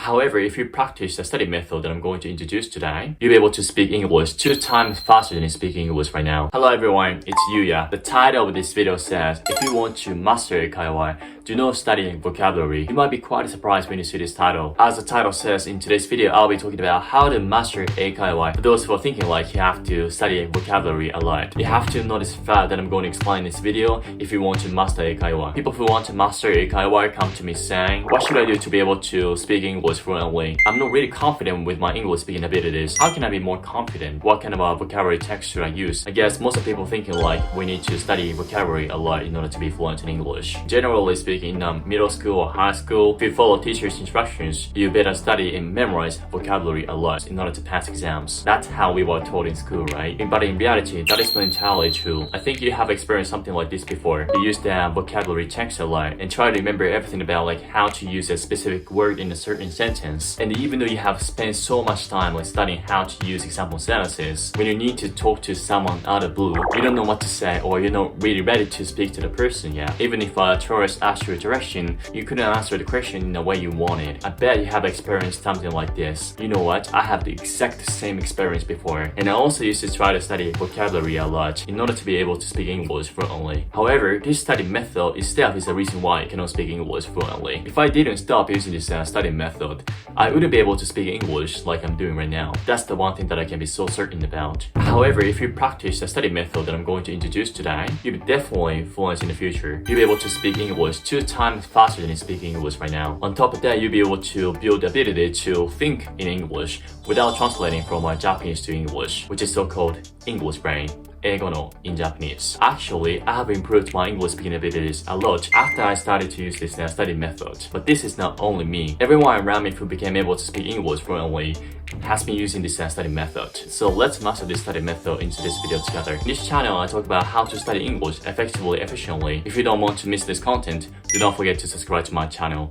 However, if you practice the study method that I'm going to introduce today, you'll be able to speak English 2 times faster than you speak English right now. Hello everyone, it's Yuya. The title of this video says, if you want to master 英会話, do not study vocabulary. You might be quite surprised when you see this title. As the title says, in today's video, I'll be talking about how to master 英会話. For those who are thinking like you have to study vocabulary a lot, you have to notice the fact that I'm going to explain in this video if you want to master 英会話. People who want to master 英会話 come to me saying, what should I do to be able to speak English fluently? I'm not really confident with my English speaking abilities. How can I be more confident? What kind of vocabulary text should I use? I guess most of people thinking like we need to study vocabulary a lot in order to be fluent in English. Generally speaking, in middle school or high school, if you follow teacher's instructions, you better study and memorize vocabulary a lot in order to pass exams. That's how we were taught in school, right? But in reality, that is not entirely true. I think you have experienced something like this before. You use the vocabulary text a lot and try to remember everything about like how to use a specific word in a certain sentence. And even though you have spent so much time like studying how to use example sentences, when you need to talk to someone out of blue, you don't know what to say or you're not really ready to speak to the person yet. Even if a tourist asks you a direction, you couldn't answer the question in the way you wanted. I bet you have experienced something like this. You know what? I have the exact same experience before. And I also used to try to study vocabulary a lot in order to be able to speak English fluently. However, this study method itself is the reason why I cannot speak English fluently. If I didn't stop using this study method, I wouldn't be able to speak English like I'm doing right now. That's the one thing that I can be so certain about. However, if you practice the study method that I'm going to introduce today, you'll be definitely fluent in the future. You'll be able to speak English 2 times faster than you speak English right now. On top of that, you'll be able to build the ability to think in English without translating from Japanese to English, which is so-called English brain. 英語の in Japanese. Actually, I have improved my English speaking abilities a lot after I started to use this study method. But this is not only me. Everyone around me who became able to speak English fluently has been using this study method. So let's master this study method into this video together. In this channel, I talk about how to study English effectively, efficiently. If you don't want to miss this content, do not forget to subscribe to my channel.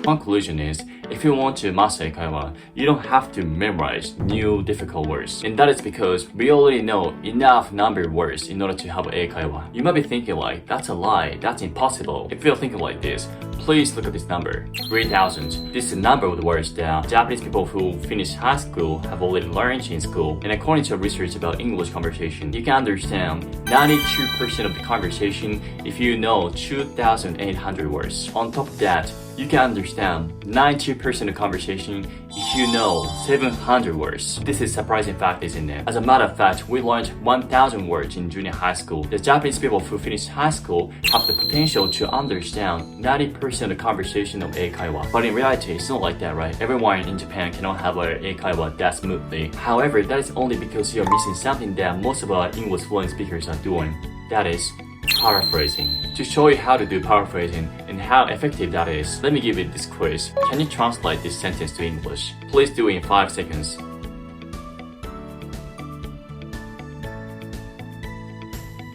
Conclusion is, if you want to master 英会話, you don't have to memorize new difficult words. And that is because we already know enough number of words in order to have 英会話. You might be thinking like, that's a lie, that's impossible. If you're thinking like this, please look at this number, 3,000. This is the number of the words that Japanese people who finish high school have already learned in school. And according to research about English conversation, you can understand 92% of the conversation if you know 2,800 words. On top of that, you can understand 90% of conversation if you know 700 words. This is a surprising fact, isn't it? As a matter of fact, we learned 1,000 words in junior high school. The Japanese people who finish high school have the potential to understand 90% of the conversation of 英会話. But in reality, it's not like that, right? Everyone in Japan cannot have a 英会話 that smoothly. However, that is only because you're missing something that most of our English fluent speakers are doing. That is paraphrasing. To show you how to do paraphrasing and how effective that is, let me give you this quiz. Can you translate this sentence to English? Please do it in 5 seconds.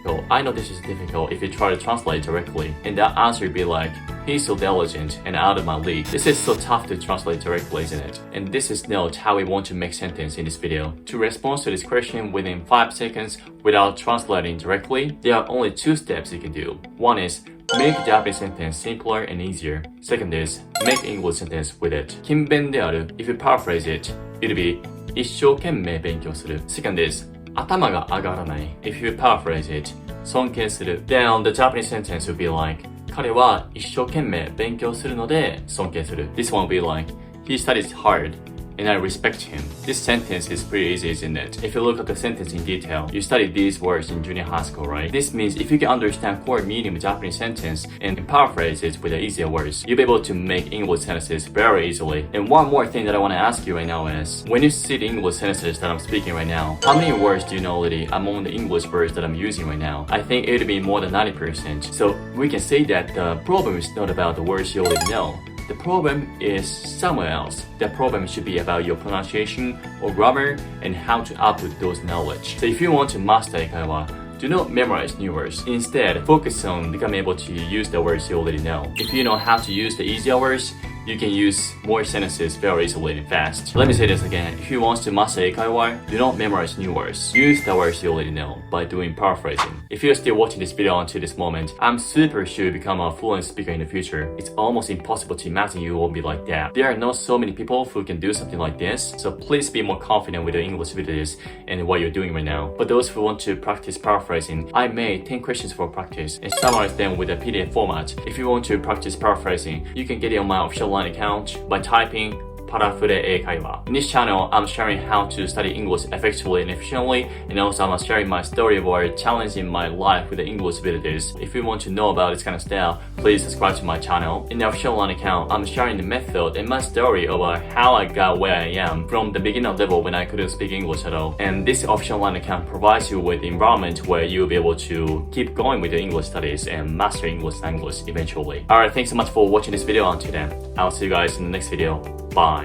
So I know this is difficult if you try to translate directly, and that answer would be like, he's so diligent and out of my league. This is so tough to translate directly, isn't it? And this is not how we want to make sentence in this video. To respond to this question within 5 seconds without translating directly, there are only 2 steps you can do. One is, make Japanese sentence simpler and easier. Second is, make English sentence with it. 勤勉である. If you paraphrase it, it'll be 一生懸命勉強する. Second is, 頭が上がらない. If you paraphrase it, 尊敬する. Then the Japanese sentence would be like, 彼は一生懸命勉強するので尊敬する. This one will be like, he studies hard and I respect him. This sentence is pretty easy, isn't it? If you look at the sentence in detail, you studied these words in junior high school, right? This means if you can understand core meaning of Japanese sentence and paraphrase it with the easier words, you'll be able to make English sentences very easily. And one more thing that I want to ask you right now is, when you see the English sentences that I'm speaking right now, how many words do you know already among the English words that I'm using right now? I think it would be more than 90%. So we can say that the problem is not about the words you already know. The problem is somewhere else. The problem should be about your pronunciation or grammar and how to output those knowledge. So if you want to master 英会話, do not memorize new words. Instead, focus on becoming able to use the words you already know. If you know how to use the easier words, you can use more sentences very easily and fast. Let me say this again. If you want to master 英会話, do not memorize new words. Use the words you already know by doing paraphrasing. If you're still watching this video until this moment, I'm super sure you'll become a fluent speaker in the future. It's almost impossible to imagine you won't be like that. There are not so many people who can do something like this, so please be more confident with your English videos and what you're doing right now. For those who want to practice paraphrasing, I made 10 questions for practice and summarize them with a PDF format. If you want to practice paraphrasing, you can get it on my official LINE account by typing パラフレ英会話. In this channel, I'm sharing how to study English effectively and efficiently, and also I'm sharing my story about challenging my life with the English videos. If you want to know about this kind of style, please subscribe to my channel. In the official LINE account, I'm sharing the method and my story about how I got where I am from the beginner level when I couldn't speak English at all. And this official LINE account provides you with the environment where you'll be able to keep going with your English studies and master English language eventually. Alright, thanks so much for watching this video. Until then, I'll see you guys in the next video. Bye.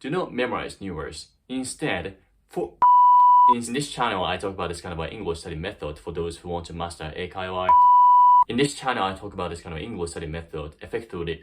Do not memorize new words. Instead, in this channel, I talk about this kind of English study method for those who want to master 英会話. In this channel, I talk about this kind of English study method effectively.